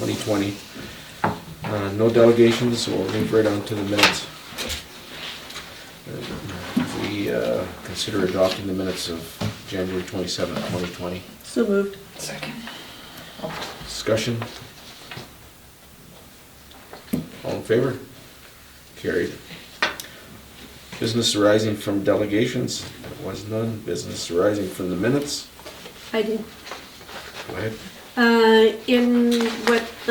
2020. No delegations, so we'll move right on to the minutes. We consider adopting the minutes of January 27th, 2020. So moved. Second. Discussion? All in favor? Carried. Business arising from delegations? There was none. Business arising from the minutes? I did. Go ahead. In with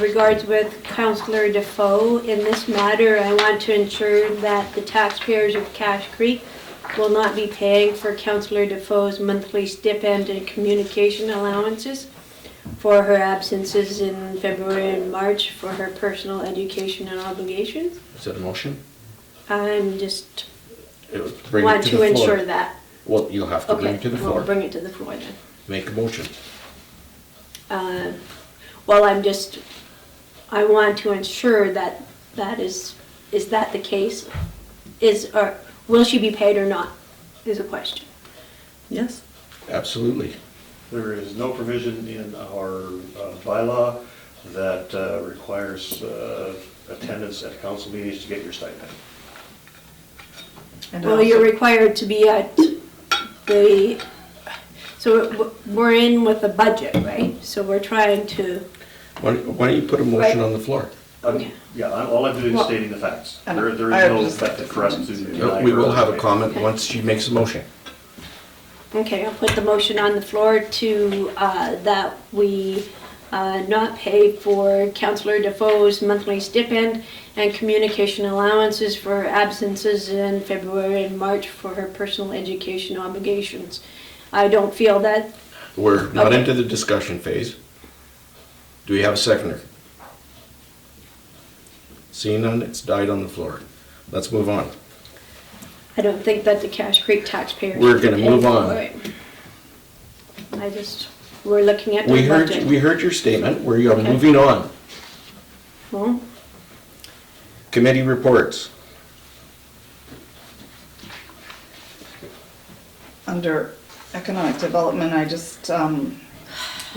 regards with Councillor Defoe, in this matter, I want to ensure that the taxpayers of Cache Creek will not be paying for Councillor Defoe's monthly stipend and communication allowances for her absences in February and March for her personal education and obligations. Is that a motion? I'm just Bring it want to to the floor. ensure that. Well, you'll have to bring Okay, it to the we'll floor. bring it to the floor then. Make a motion. Well, I want to ensure that is that the case? Or will she be paid or not, is a question. Yes. Absolutely. There is no provision in our bylaw that requires attendance at council meetings to get your stipend. And Well, also- you're required to be at so we're in with a budget, right? So we're trying to, Why don't you put a motion on the floor? Okay. Yeah, all I'm doing is Well- stating the facts. And There is I would no just like method to for us comment to too. deny We her will have a stipend. comment once she makes a motion. okay, I'll put the motion on the floor to, that we not pay for Councillor Defoe's monthly stipend and communication allowances for absences in February and March for her personal education obligations. I don't feel that, We're not Okay. into the discussion phase. Do we have a seconder? Seeing none, it's died on the floor. Let's move on. I don't think that the Cache Creek taxpayers We're should be gonna paying move on. for it. We're looking at the budget. We heard your statement. We're Okay. moving on. Well, Committee reports. Under economic development, I just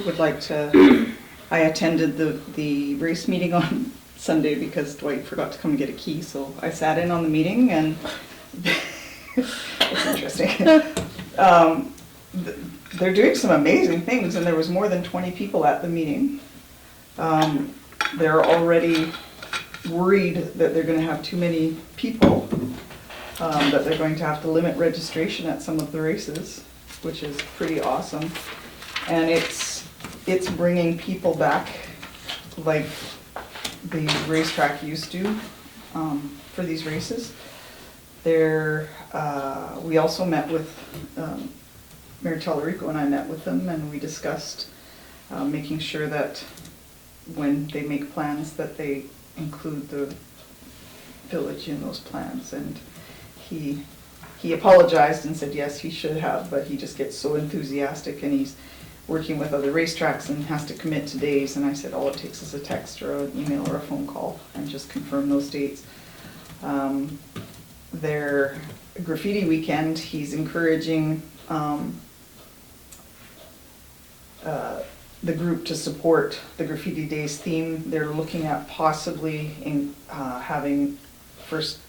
would like to, I attended the race meeting on Sunday because Dwight forgot to come and get a key, so I sat in on the meeting and it's interesting. They're doing some amazing things and there was more than 20 people at the meeting. They're already worried that they're gonna have too many people, that they're going to have to limit registration at some of the races, which is pretty awesome. And it's bringing people back like the racetrack used to, for these races. We also met with, Mayor Tallarico and I met with them and we discussed making sure that when they make plans that they include the village in those plans. And he apologized and said yes, he should have, but he just gets so enthusiastic and he's working with other racetracks and has to commit to days. And I said all it takes is a text or an email or a phone call and just confirm those dates. Their graffiti weekend, he's encouraging the group to support the Graffiti Days theme. They're looking at possibly having first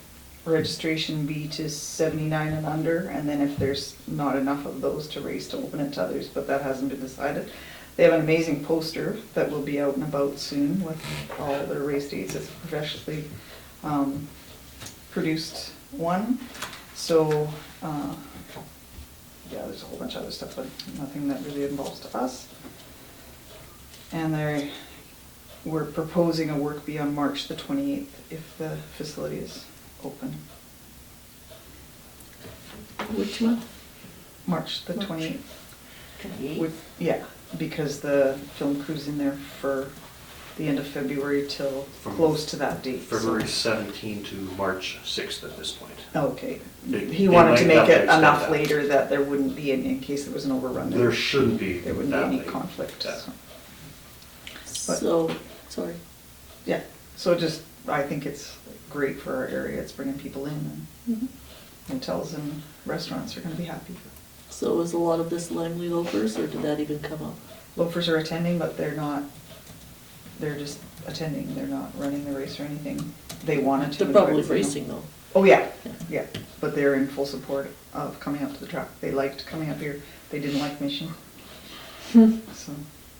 registration be to 79 and under, and then if there's not enough of those to race, to open it to others, but that hasn't been decided. They have an amazing poster that will be out and about soon with all their race dates. It's a professionally produced one. So, yeah, there's a whole bunch of other stuff, but nothing that really involves to us. And we're proposing a work bee on March the 28th if the facility is open. Which month? March the March. 28th. Yeah, because the film crew's in there for the end of February till From close to that date. so- February 17 to March 6th at this point. Okay. They- He they wanted to might make have to it extend enough that. later that there wouldn't be any, in case there was an overrun. There shouldn't be There wouldn't be that any late. conflict. Yeah. so. But- So, sorry. Yeah, so just, I think it's great for our area. It's bringing people in and hotels and restaurants are gonna be happy. So is a lot of this Langley loafers, or did that even come up? Loafers are attending, but they're not they're just attending, they're not running the race or anything. They wanted to. They're enjoy probably it, you know. racing though. Oh, yeah, Yeah. yeah, but they're in full support of coming up to the track. They liked coming up here, they didn't like Mission. So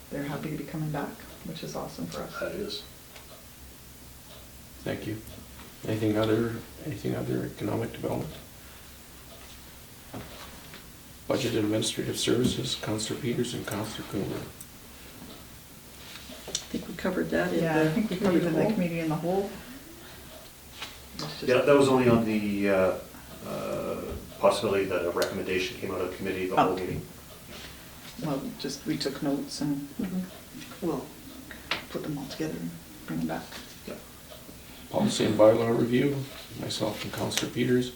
they're happy to be coming back, which is awesome for us. That is. Thank you. Anything other economic development? Budget Administrative Services, Counselor Peters and Counselor Coonley. I think we covered that in Yeah, I think we the covered in the whole. committee in the whole. It's just- Yeah, that was only on the possibility that a recommendation came out of the committee, the whole Okay. meeting. Well, just, we took notes and Mhm. we'll put them all together and bring them back. Yeah. Policy and bylaw review, myself and Counselor Peters.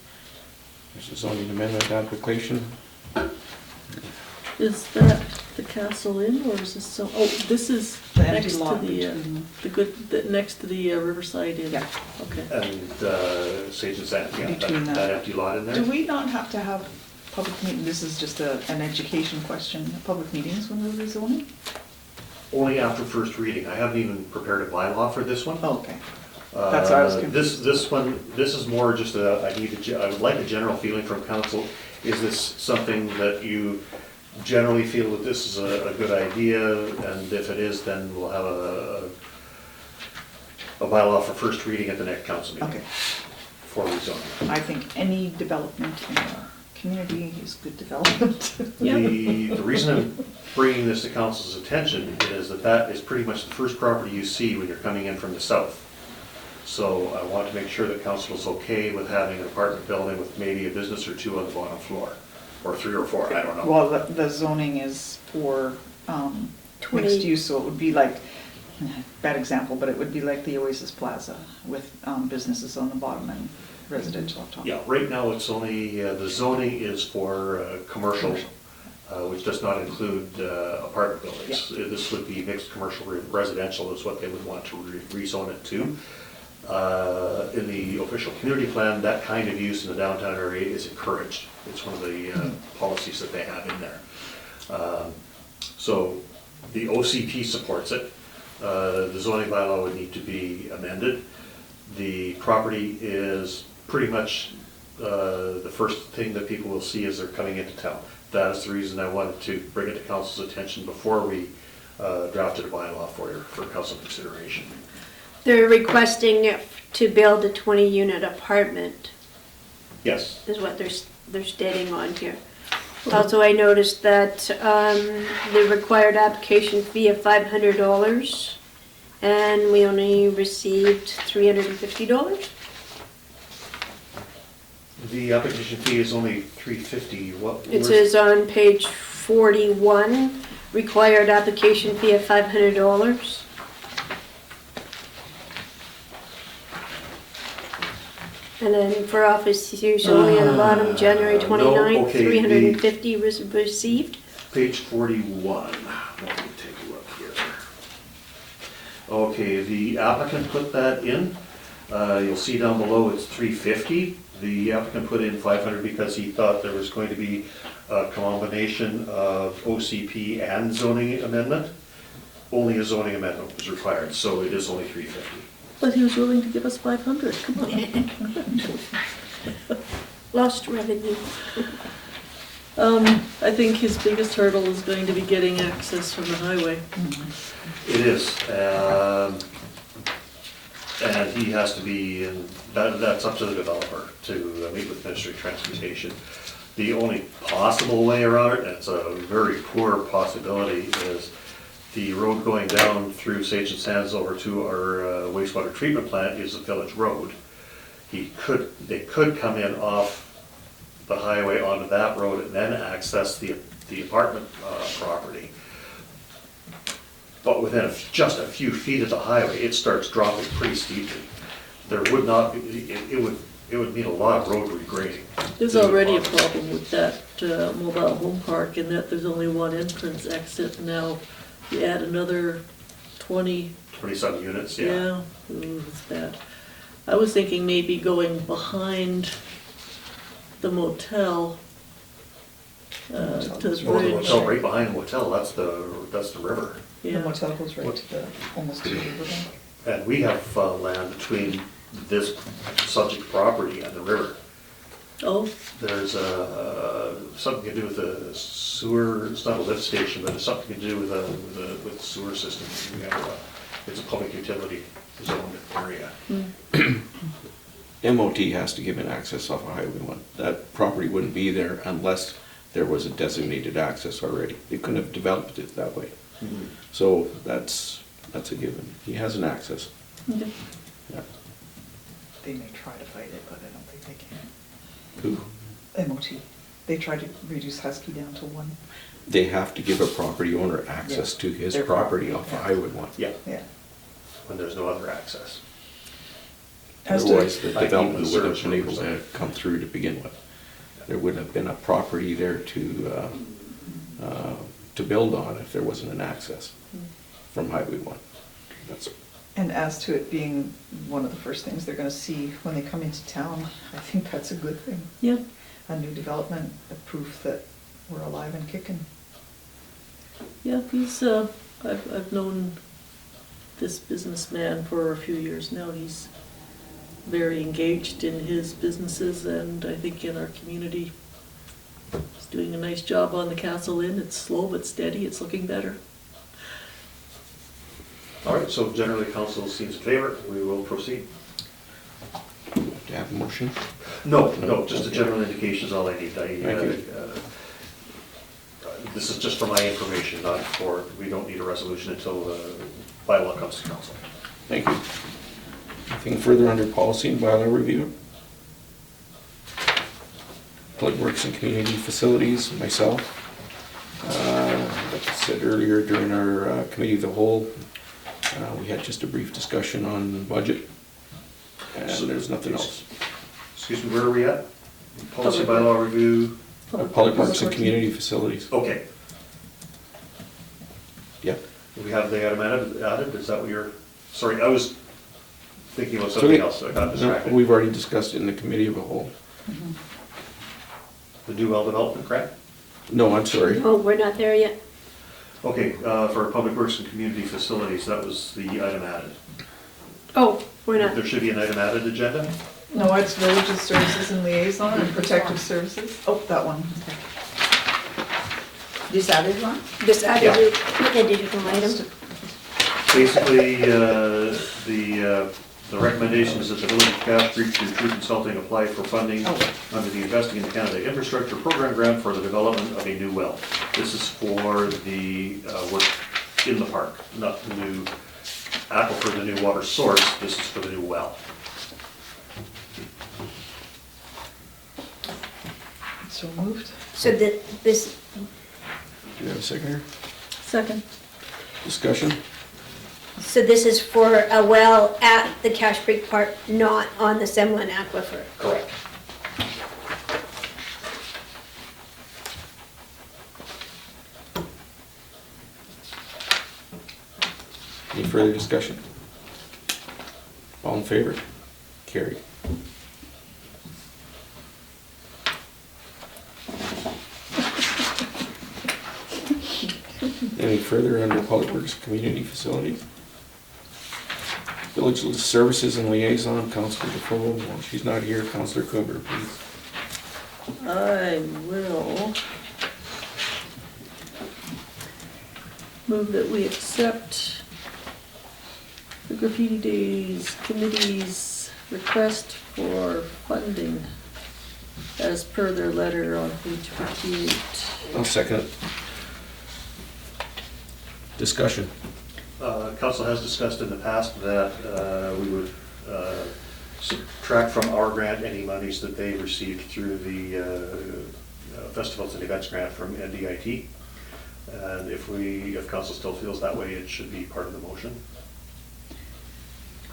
There's a zoning amendment application. Is that the Castle Inn or is this so, oh, this is The empty next to lot the, between- next to the Riverside Inn? Yeah. Okay. And Sage and Sand, yeah, Between that empty lot in Do there. we not have to have public meeting, this is just an education question, public meetings when we're rezoning? Only after first reading. I haven't even prepared a bylaw for this one. Oh, okay. That's what I was This is more just I would like a general feeling from council. Is this something that you generally feel that this is a good idea? And if it is, then we'll have a bylaw for first reading at the next council meeting. Okay. For rezoning. I think any development in our community is good development. Yeah. The reason I'm bringing this to council's attention is that is pretty much the first property you see when you're coming in from the south. So I want to make sure that council is okay with having an apartment building with maybe a business or two on the bottom floor, or 3 or 4, I don't know. Well, the zoning is for mixed use, so it would be like, bad example, but it would be like the Oasis Plaza with businesses on the bottom and residential up top. Yeah, right now it's only, the zoning is for commercial, which does not include apartment buildings. This would be mixed commercial residential is what they would want to rezone it to. In the official community plan, that kind of use in the downtown area is encouraged. It's one of the policies that they have in there. So the OCP supports it. The zoning bylaw would need to be amended. The property is pretty much the first thing that people will see as they're coming into town. That is the reason I wanted to bring it to council's attention before we drafted a bylaw for council consideration. They're requesting to build a 20-unit apartment, Yes. is what they're stating on here. Also, I noticed that the required application fee of $500, and we only received $350. The application fee is only $350. It says on page 41, required application fee of $500. And then for office use only on the bottom, January No, 29th, okay, 350 was received. Page 41. Let me take a look here. Okay, the applicant put that in. You'll see down below it's $350. The applicant put in $500 because he thought there was going to be a combination of OCP and zoning amendment. Only a zoning amendment was required, so it is only $350. But he was willing to give us 500, come on. Lost revenue. I think his biggest hurdle is going to be getting access from the highway. It is, and he has to be, and that's up to the developer to meet with Ministry of Transportation. The only possible way around it, and it's a very poor possibility, is the road going down through Sage and Sands over to our wastewater treatment plant is a village road. They could come in off the highway onto that road and then access the apartment property. But within just a few feet of the highway, it starts dropping pretty steeply. There would not be, it would need a lot of road regrading. There's already a problem with that mobile home park in that there's only one entrance exit. Now you add another 20, 27 units, yeah. yeah, ooh, it's bad. I was thinking maybe going behind the motel to the Or the bridge. motel, right behind the motel, that's the river. The Yeah. motel goes right to the, almost to the riverbank. And we have land between this subject property and the river. Oh, There's something to do with the sewer, it's not a lift station, but it's something to do with the sewer system. We have it's a public utility zoned area. MOT has to give an access off of Highway 1. That property wouldn't be there unless there was a designated access already. They couldn't have developed it that way. So that's a given. He has an access. okay. Yeah. They may try to fight it, but I don't think they can. Who? MOT, they tried to reduce Husky down to 1. They have to give a property owner access Yeah. to his Their property property, off of yeah. Highway 1. Yeah, Yeah. when there's no other access. As to- Otherwise, the Like development even would have service been able to representative. come through to begin with. There wouldn't have been a property there to build on if there wasn't an access from Highway 1. That's, And as to it being one of the first things they're gonna see when they come into town, I think that's a good thing. Yeah, A new development, a proof that we're alive and kicking. yeah, he's, I've known this businessman for a few years now. He's very engaged in his businesses and I think in our community. He's doing a nice job on the Castle Inn. It's slow but steady. It's looking better. All right, so generally council seems in favor, we will proceed. to have a motion? No, just a general indication is all I need. Thank you. This is just for my information, not for, we don't need a resolution until the bylaw comes to council. Thank you. Anything further under policy and bylaw review? Public Works and Community Facilities, myself. Like I said earlier, during our committee of the whole, we had just a brief discussion on budget, and there's nothing else. Excuse me, where are we at? Policy Public- bylaw review, Public Works and Community Facilities, okay. yeah. Do we have the item added, is that what you're, sorry, I was thinking about So something we- else, I got No, distracted. we've already discussed it in the committee of the whole. The new well development, correct? No, I'm sorry. Oh, we're not there yet. Okay, for Public Works and Community Facilities, that was the item added. Oh, we're There not. should be an item added agenda? No, it's Villages Services and Liaison and Protective Services. Oh, that one. This other one? Just add Yeah. the additional item. Basically, the recommendation is that the Village of Cache Creek through True Consulting apply for funding under the Investing in Canada Infrastructure Program grant for the development of a new well. This is for the work in the park, not the new aquifer, the new water source. This is for the new well. So moved. So this, Do you have a second here? Second. Discussion? so this is for a well at the Cache Creek Park, not on the Semlin Aquifer. Correct. Any further discussion? All in favor? Carried. Any further under Public Works Community Facilities? Village Services and Liaison, Councilor Defoe. Well, she's not here. Councilor Coomber, please. I will move that we accept the Graffiti Days Committee's request for funding as per their letter on page 58. I'll second it. Discussion. Council has discussed in the past that we would subtract from our grant any monies that they received through the Festivals and Events Grant from NDIT. And if council still feels that way, it should be part of the motion.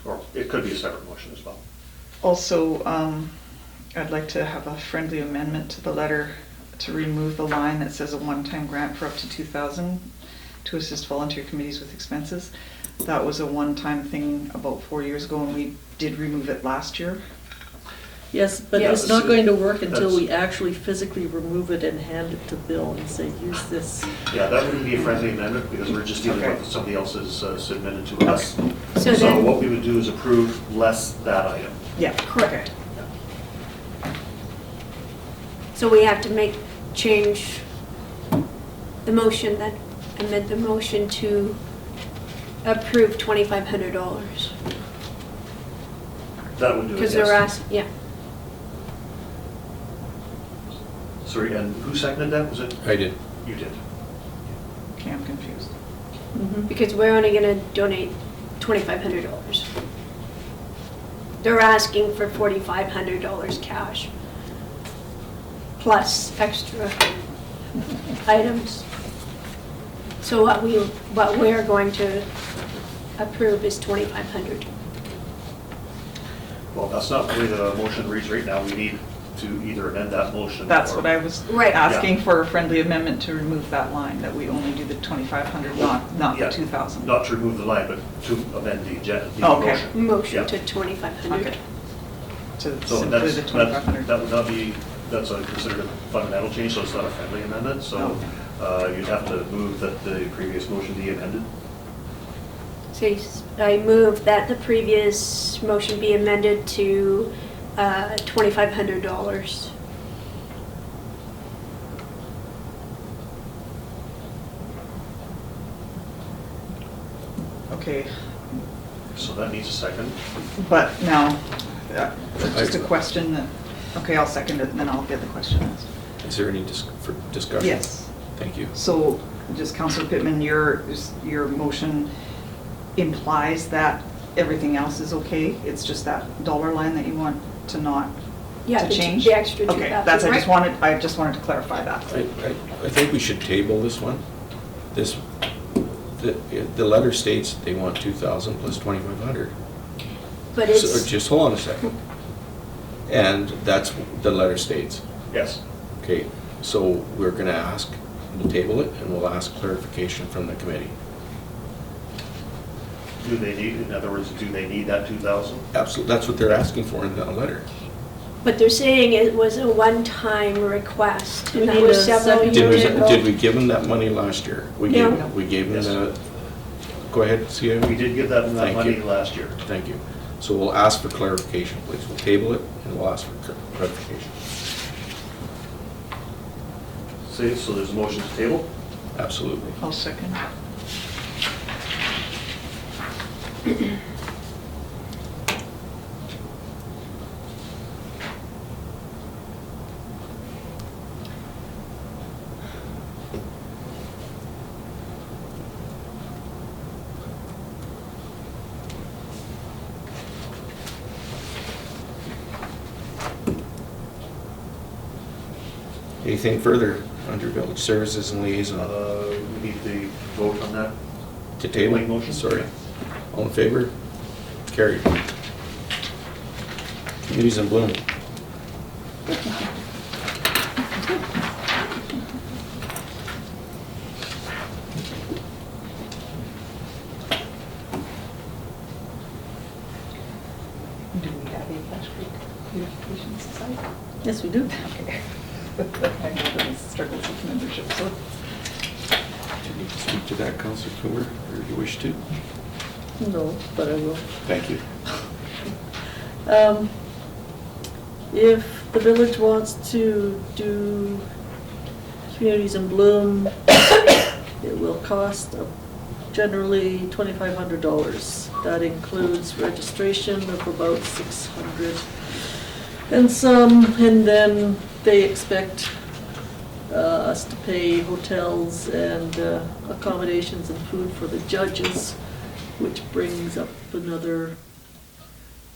Or it could be a separate motion as well. Also, I'd like to have a friendly amendment to the letter to remove the line that says a one-time grant for up to $2,000 to assist volunteer committees with expenses. That was a one-time thing about 4 years ago, and we did remove it last year. Yes, but Yes. it's not going to work until That's- we actually physically remove it and hand it to Bill and say, use this. Yeah, that wouldn't be a friendly amendment because we're just dealing Okay. with somebody else's submitted to us. So So then, what we would do is approve less that item. Yeah, correct. so we have to change the motion then, amend the motion to approve $2,500. That would do it, Because they're yes. asking, yeah, Sorry, and who seconded that? Was it? I did. You did. Okay, I'm confused. because we're only gonna donate $2,500. They're asking for $4,500 cash, plus extra items. So what we're going to approve is $2,500. Well, that's not the way the motion reads right now. We need to either amend that motion. That's or- what I was Right. asking for, a friendly amendment to remove that line, that we only do the 2,500, not Yeah, the 2,000. Not to remove the line, but to amend the Oh, okay. motion. Motion Yeah. to 2,500. Okay. To So simply that's, the 2,500. that would not be, that's a considered a fundamental change, so it's not a friendly amendment. So you'd have to move that the previous motion be amended. So I move that the previous motion be amended to $2,500. Okay, So that needs a second. but now, just a question that, okay, I'll second it, and then I'll get the question asked. Is there any for discussion? Yes. Thank you. So, just Councilor Pittman, your motion implies that everything else is okay? It's just that dollar line that you want to not, Yeah, to change? the extra 2,000. Okay, that's, right? I just wanted to clarify that. I think we should table this one. The letter states they want 2,000 plus 2,500. But So, it's, just hold on a second. And that's, the letter states. Yes. Okay, so we're gonna ask, we'll table it, and we'll ask clarification from the committee. Do they need, in other words, do they need that 2,000? Absolutely, that's what they're asking for in the letter. but they're saying it was a one-time request, We and that need was a several second- years Did ago. we give them that money last year? We No. gave them Yes. the, go ahead, Sia. We did give them that Thank money you. last year. Thank you. So we'll ask for clarification, please. We'll table it, and we'll ask for clarification. See, so there's a motion to table. Absolutely. I'll second. Anything further under village services and liaison? We need to vote on that. To table? Tabling motion? Sorry. All in favor? Carried. Communities in bloom. Do we have a Cache Creek Beautification Society? Yes, we do. Okay. I know that it's struggles with membership, so. Do you need to speak to that, Councilor Coomer, or you wish to? No, but I will. Thank you. If the village wants to do Communities in Bloom, it will cost generally $2,500. That includes registration of about 600 and some, and then they expect us to pay hotels and accommodations and food for the judges, which brings up another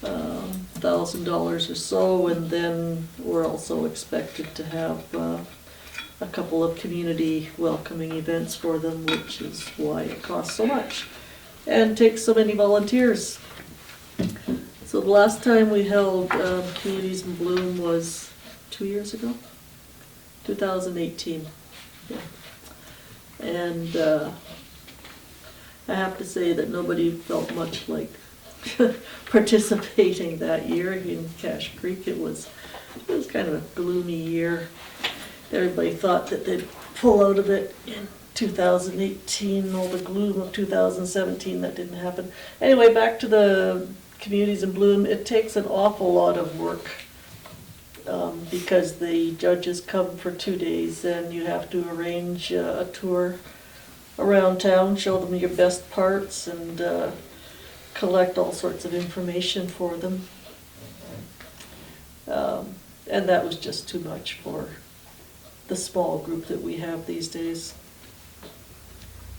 $1,000 or so, and then we're also expected to have a couple of community welcoming events for them, which is why it costs so much and takes so many volunteers. So the last time we held Communities in Bloom was 2 years ago, 2018. Yeah. And I have to say that nobody felt much like participating that year in Cache Creek. It was kind of a gloomy year. Everybody thought that they'd pull out of it in 2018, all the gloom of 2017, that didn't happen. Anyway, back to the Communities in Bloom. It takes an awful lot of work because the judges come for 2 days and you have to arrange a tour around town, show them your best parts, and collect all sorts of information for them. And that was just too much for the small group that we have these days.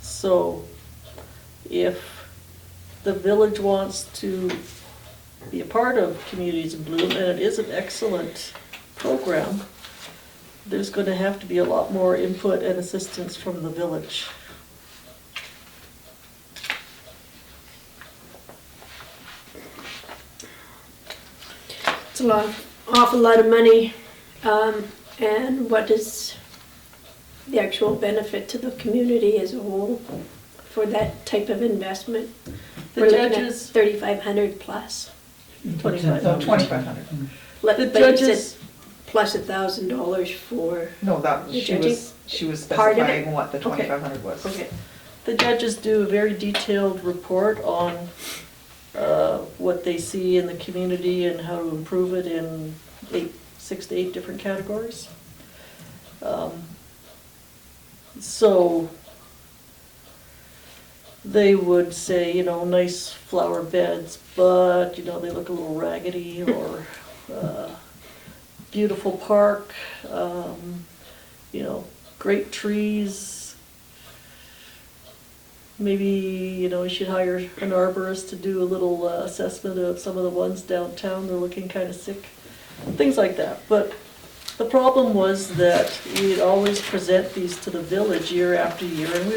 So if the village wants to be a part of Communities in Bloom, and it is an excellent program, there's going to have to be a lot more input and assistance from the village. It's awful lot of money. And what is the actual benefit to the community as a whole for that type of investment? The We're looking at judges, 3,500 plus. 25. No, 2,500. But The you said judges, plus $1,000 for, No, that, The she was Part of it? specifying what the Okay. 2,500 was. okay. the judges do a very detailed report on what they see in the community and how to improve it in 6 to 8 different categories. So they would say, nice flower beds, but, they look a little raggedy, or beautiful park, great trees. Maybe, you should hire an arborist to do a little assessment of some of the ones downtown. They're looking kind of sick. Things like that. But the problem was that we'd always present these to the village year after year, and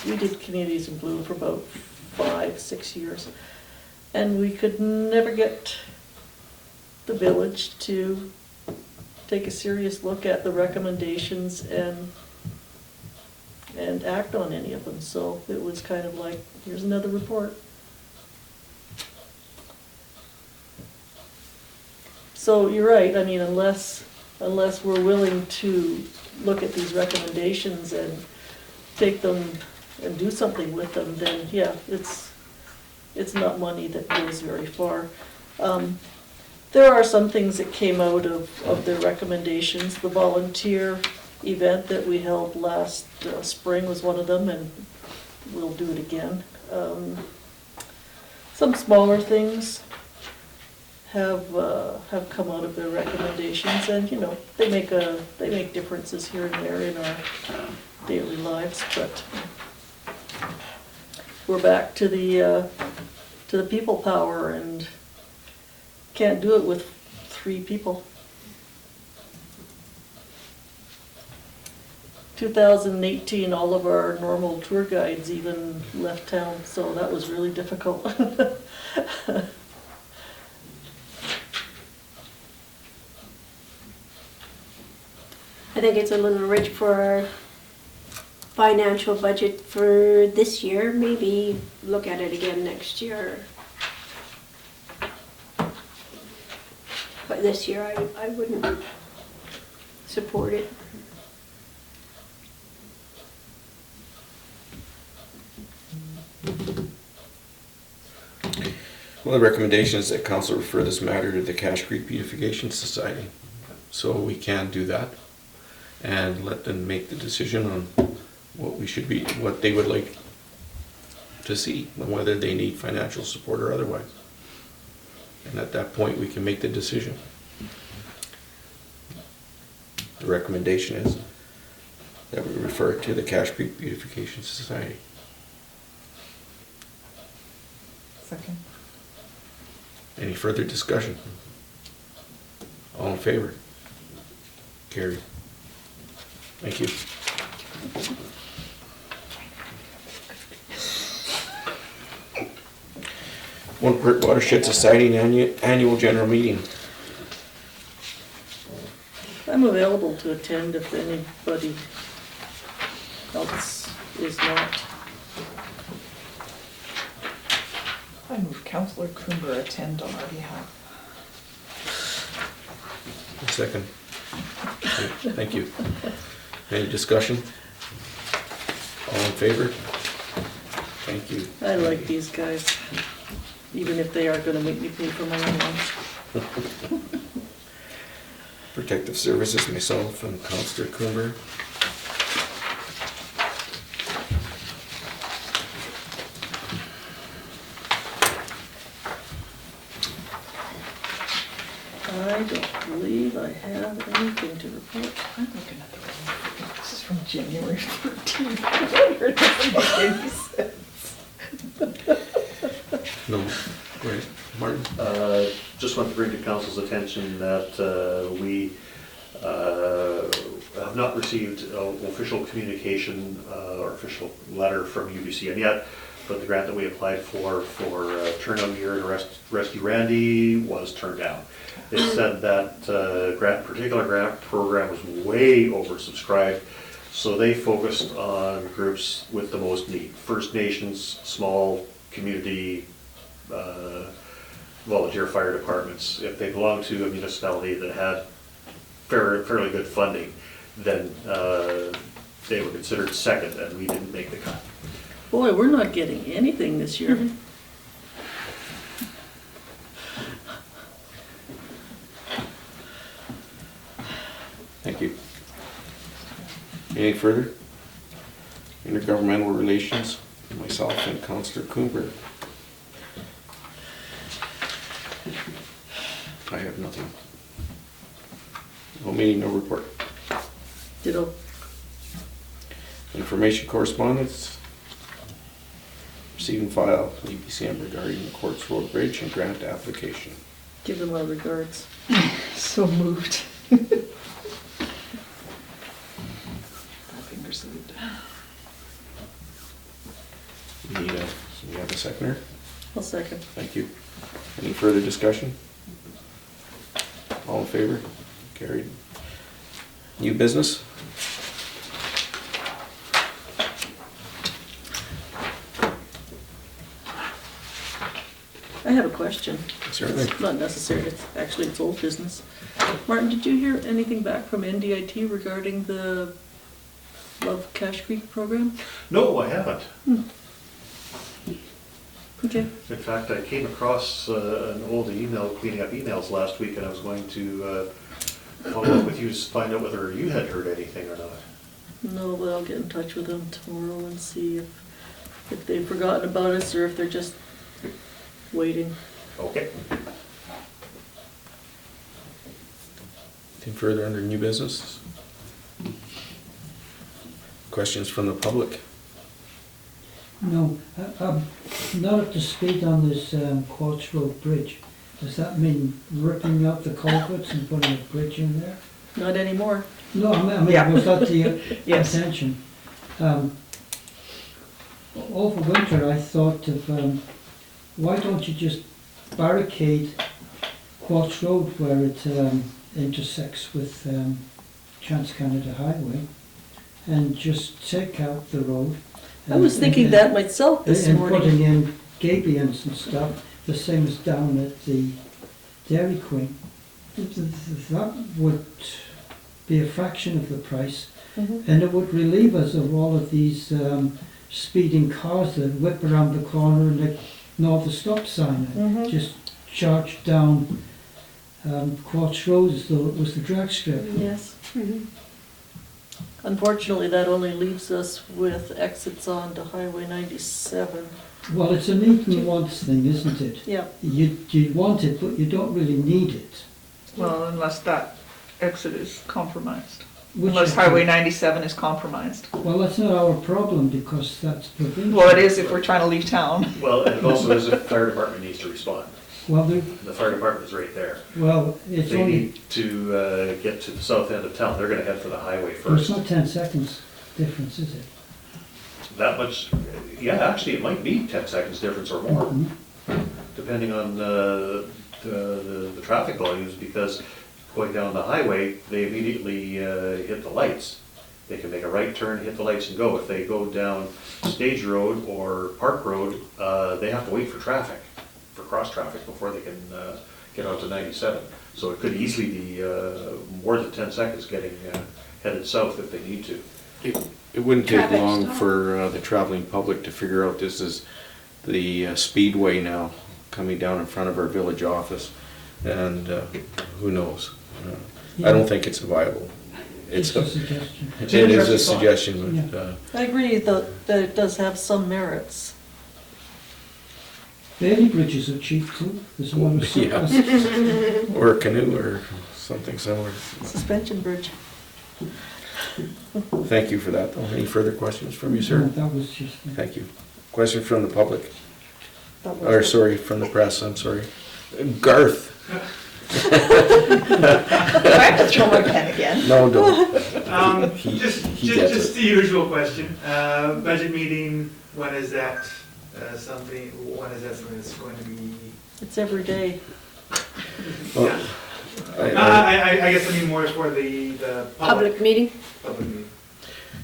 we did Communities in Bloom for about 5-6 years, and we could never get the village to take a serious look at the recommendations and act on any of them. So it was kind of like, here's another report. So you're right, I mean, unless we're willing to look at these recommendations and take them and do something with them, then yeah, it's not money that goes very far. There are some things that came out of their recommendations. The volunteer event that we held last spring was one of them, and we'll do it again. Some smaller things have come out of their recommendations, and they make differences here and there in our daily lives. But we're back to the people power, and can't do it with 3 people. 2018, all of our normal tour guides even left town, so that was really difficult. I think it's a little rich for our financial budget for this year. Maybe look at it again next year. But this year, I wouldn't support it. Well, the recommendation is that council refer this matter to the Cache Creek Beautification Society. So we can do that and let them make the decision on what they would like to see, and whether they need financial support or otherwise. And at that point, we can make the decision. The recommendation is that we refer it to the Cache Creek Beautification Society. Second. Any further discussion? All in favor? Carried. Thank you. One Perk Watershed Society annual general meeting. I'm available to attend if anybody else is not. I move Councillor Coomber attend on our behalf. Second. Thank you. Any discussion? All in favor? Thank you. I like these guys, even if they are gonna make me pay for my own lunch. Protective Services, myself and Counselor Coomber. I don't believe I have anything to report. I'm looking at the wrong, this is from January 13th. It doesn't make any sense. No, go ahead. Martin? Just want to bring to council's attention that we have not received official communication or official letter from UBCN yet, but the grant that we applied for Turnout Gear and Rescue Randy was turned down. It said that particular grant program was way oversubscribed, so they focused on groups with the most need. First Nations, small community, volunteer fire departments. If they belonged to a municipality that had fairly good funding, then they were considered second, and we didn't make the cut. Boy, we're not getting anything this year. Thank you. Any further? Intergovernmental relations, myself and Counselor Coomber. I have nothing. No meeting, no report. Ditto. Information correspondence. Receive and file UBCM regarding the Quartz Road Bridge and grant application. Give them our regards. So moved. Finger salute. We have a seconder. I'll second. Thank you. Any further discussion? All in favor? Carried. New business? I have a question. Certainly. It's not necessary, it's old business. Martin, did you hear anything back from NDIT regarding the Love Cache Creek program? No, I haven't. Okay. In fact, I came across an old email, cleaning up emails last week, and I was going to follow up with you to find out whether you had heard anything or not. No, but I'll get in touch with them tomorrow and see if they've forgotten about us or if they're just waiting. Okay. Anything further under new business? Questions from the public? No, I'm not up to speed on this Quartz Road Bridge. Does that mean ripping out the culverts and putting a bridge in there? Not anymore. No, I mean, Yeah. was that the Yes. intention? Over winter, I thought of, why don't you just barricade Quartz Road where it intersects with Trans-Canada Highway and just take out the road? I was thinking that myself this And putting morning. in gabions and stuff, the same as down at the Dairy Queen. That would be a fraction of the price, Mhm. and it would relieve us of all of these speeding cars that whip around the corner and ignore the stop sign. Mhm. Just charge down Quartz Road as though it was the drag strip. Yes. Unfortunately, that only leaves us with exits onto Highway 97. Well, it's a need and wants thing, isn't it? Yeah. You want it, but you don't really need it. Well, unless that exit is compromised. Which Unless is- Highway 97 is compromised. Well, that's not our problem because that's provincial. Well, it is if we're trying to leave town. Well, and it also is if the fire department needs to respond. Well, The fire department is right there. it's They only, need to get to the south end of town. They're gonna head for the highway well, it's first. not 10 seconds difference, is it? That much, yeah, actually, it might be 10 seconds difference or more, depending on the traffic volumes, because going down the highway, they immediately hit the lights. They can make a right turn, hit the lights and go. If they go down Stage Road or Park Road, they have to wait for traffic. cross traffic before they can get onto 97. So it could easily be more than 10 seconds getting headed south if they need to. It wouldn't take Traffic long stop. for the traveling public to figure out this is the speedway now coming down in front of our village office, and who knows? I don't think it's viable. It's a suggestion. It is a suggestion, but I agree that it does have some merits. Bailey bridges are cheap too. There's one with Yeah. surplus. or a canoe or something similar. Suspension bridge. Thank you for that, though. Any further questions from you, No, sir? that was just. Thank you. Question from the public, That was or the- sorry, from the press, I'm sorry. Garth? Do I have to throw my pen again? No, don't. He Just gets just it. the usual question. Budget meeting, when is that something that's going to be? It's every day. Well, Yeah. I- I guess I mean more for the Public meeting? public meeting.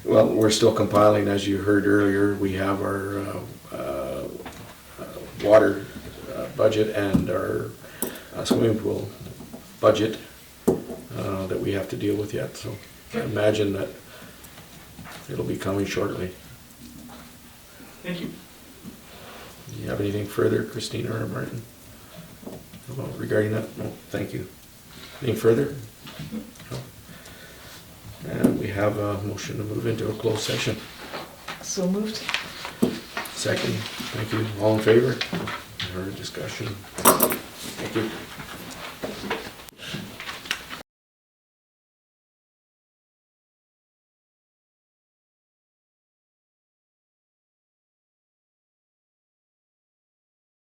Well, we're still compiling, as you heard earlier. We have our water budget and our swimming pool budget that we have to deal with yet, so I imagine that it'll be coming shortly. Thank you. Do you have anything further, Christina or Martin, regarding that? No, thank you. Anything further? No. And we have a motion to move into a closed session. So moved. Second, thank you. All in favor? Or discussion? Thank you.